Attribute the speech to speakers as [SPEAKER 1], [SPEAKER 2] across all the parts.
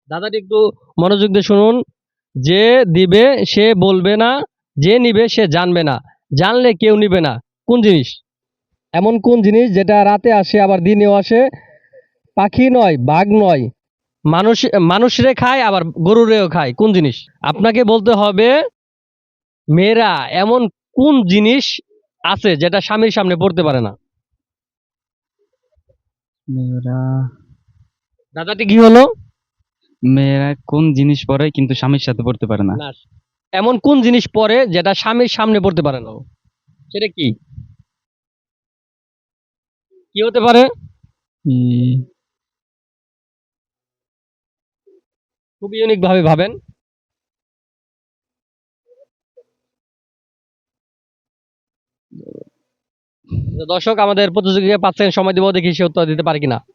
[SPEAKER 1] দাদাটি একটু মনোযোগ দিয়ে শুনুন। যে দিবে সে বলবে না, যে নিবে সে জানবে না, জানলে কেউ নিবে না। কোন জিনিস? এমন কোন জিনিস যেটা রাতে আসে আবার দিনেও আসে, পাখি নয়, বাঘ নয়, মানুষ মানুষরে খায় আবার গরুরেও খায়? কোন জিনিস? আপনাকে বলতে হবে মেয়েরা এমন কোন জিনিস আছে যেটা স্বামীর সামনে পড়তে পারে না?
[SPEAKER 2] মেয়েরা
[SPEAKER 1] দাদাটি কি হলো?
[SPEAKER 2] মেয়েরা কোন জিনিস পরে কিন্তু স্বামীর সাথে পড়তে পারে না?
[SPEAKER 1] না, এমন কোন জিনিস পরে যেটা স্বামীর সামনে পড়তে পারে না? সেটা কি? কি হতে পারে?
[SPEAKER 2] ই-
[SPEAKER 1] খুব ইউনিক ভাবে ভাবেন। দর্শক আমাদের প্রতিযোগীকে 5 সেকেন্ড সময় দিব, দেখি সে উত্তর দিতে পারে কিনা।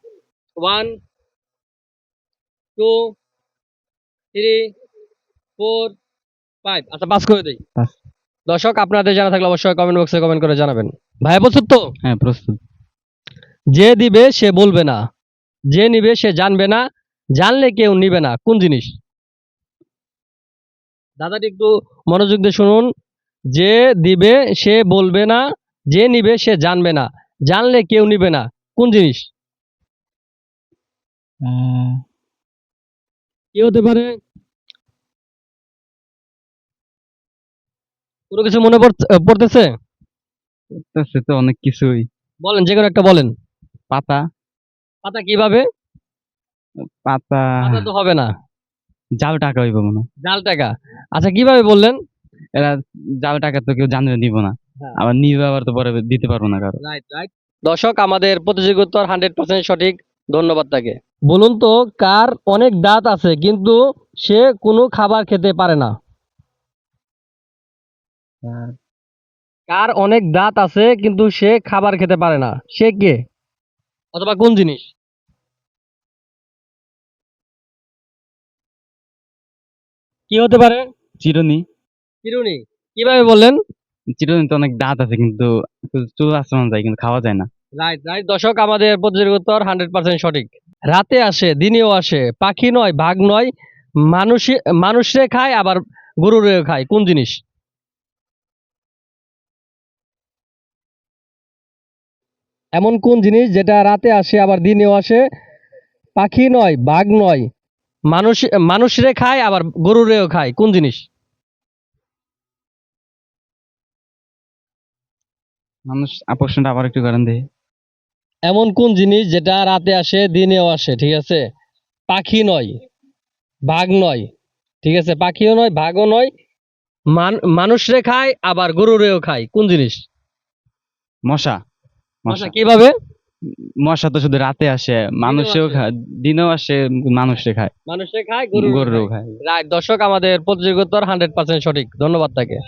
[SPEAKER 1] 1, 2, 3, 4, 5। আচ্ছা, পাস করে দেই।
[SPEAKER 2] পাস।
[SPEAKER 1] দর্শক আপনাদের জানা থাকলে অবশ্যই কমেন্ট বক্সে কমেন্ট করে জানাবেন। ভাইয়া প্রস্তুত তো?
[SPEAKER 2] হ্যাঁ, প্রস্তুত।
[SPEAKER 1] যে দিবে সে বলবে না, যে নিবে সে জানবে না, জানলে কেউ নিবে না। কোন জিনিস? দাদাটি একটু মনোযোগ দিয়ে শুনুন। যে দিবে সে বলবে না, যে নিবে সে জানবে না, জানলে কেউ নিবে না। কোন জিনিস?
[SPEAKER 2] আহ,
[SPEAKER 1] কি হতে পারে? কোনো কিছু মনে পড়তেছে?
[SPEAKER 2] করতেছে তো অনেক কিছুই।
[SPEAKER 1] বলেন, যে কোনো একটা বলেন।
[SPEAKER 2] পাতা।
[SPEAKER 1] পাতা কিভাবে?
[SPEAKER 2] পাতা।
[SPEAKER 1] পাতা তো হবে না।
[SPEAKER 2] জাল টাকা হইব মনে হয়।
[SPEAKER 1] জাল টাকা। আচ্ছা, কিভাবে বললেন?
[SPEAKER 2] এরা জাল টাকা তো কেউ জানলে দিব না,
[SPEAKER 1] হ্যাঁ,
[SPEAKER 2] আবার নিবে আবার তো পরে দিতে পারবো না কারো।
[SPEAKER 1] Right, right. দর্শক আমাদের প্রতিযোগী উত্তর 100% সঠিক। ধন্যবাদ তাকে। বলুন তো, কার অনেক দাঁত আছে কিন্তু সে কোনো খাবার খেতে পারে না?
[SPEAKER 2] আর
[SPEAKER 1] কার অনেক দাঁত আছে কিন্তু সে খাবার খেতে পারে না? সে কে? অথবা কোন জিনিস? কি হতে পারে?
[SPEAKER 2] চিরুনি।
[SPEAKER 1] চিরুনি। কিভাবে বললেন?
[SPEAKER 2] চিরুনি তো অনেক দাঁত আছে কিন্তু চুল আঁচড়ানো যায় কিন্তু খাওয়া যায় না।
[SPEAKER 1] Right, right. দর্শক আমাদের প্রতিযোগী উত্তর 100% সঠিক। রাতে আসে, দিনেও আসে, পাখি নয়, বাঘ নয়, মানুষে মানুষরে খায় আবার গরুরেও খায়। কোন জিনিস? এমন কোন জিনিস যেটা রাতে আসে আবার দিনেও আসে, পাখি নয়, বাঘ নয়, মানুষ মানুষরে খায় আবার গরুরেও খায়? কোন জিনিস?
[SPEAKER 2] মানুষ আকর্ষণটা আবার একটু করেন দেখি।
[SPEAKER 1] এমন কোন জিনিস যেটা রাতে আসে দিনেও আসে, ঠিক আছে? পাখি নয়, বাঘ নয়, ঠিক আছে? পাখিও নয়, বাঘও নয়, মানুষরে খায় আবার গরুরেও খায়। কোন জিনিস?
[SPEAKER 2] মশা।
[SPEAKER 1] মশা।
[SPEAKER 2] মশা।
[SPEAKER 1] কিভাবে?
[SPEAKER 2] মশা তো শুধু রাতে আসে,
[SPEAKER 1] দিনেও
[SPEAKER 2] মানুষেও
[SPEAKER 1] আসে।
[SPEAKER 2] খায়, দিনেও আসে, মানুষে খায়,
[SPEAKER 1] মানুষে খায়, গরুরেও
[SPEAKER 2] গরুরও
[SPEAKER 1] খায়।
[SPEAKER 2] খায়।
[SPEAKER 1] রাইট। দর্শক আমাদের প্রতিযোগিতার 100% সঠিক। ধন্যবাদ তাকে।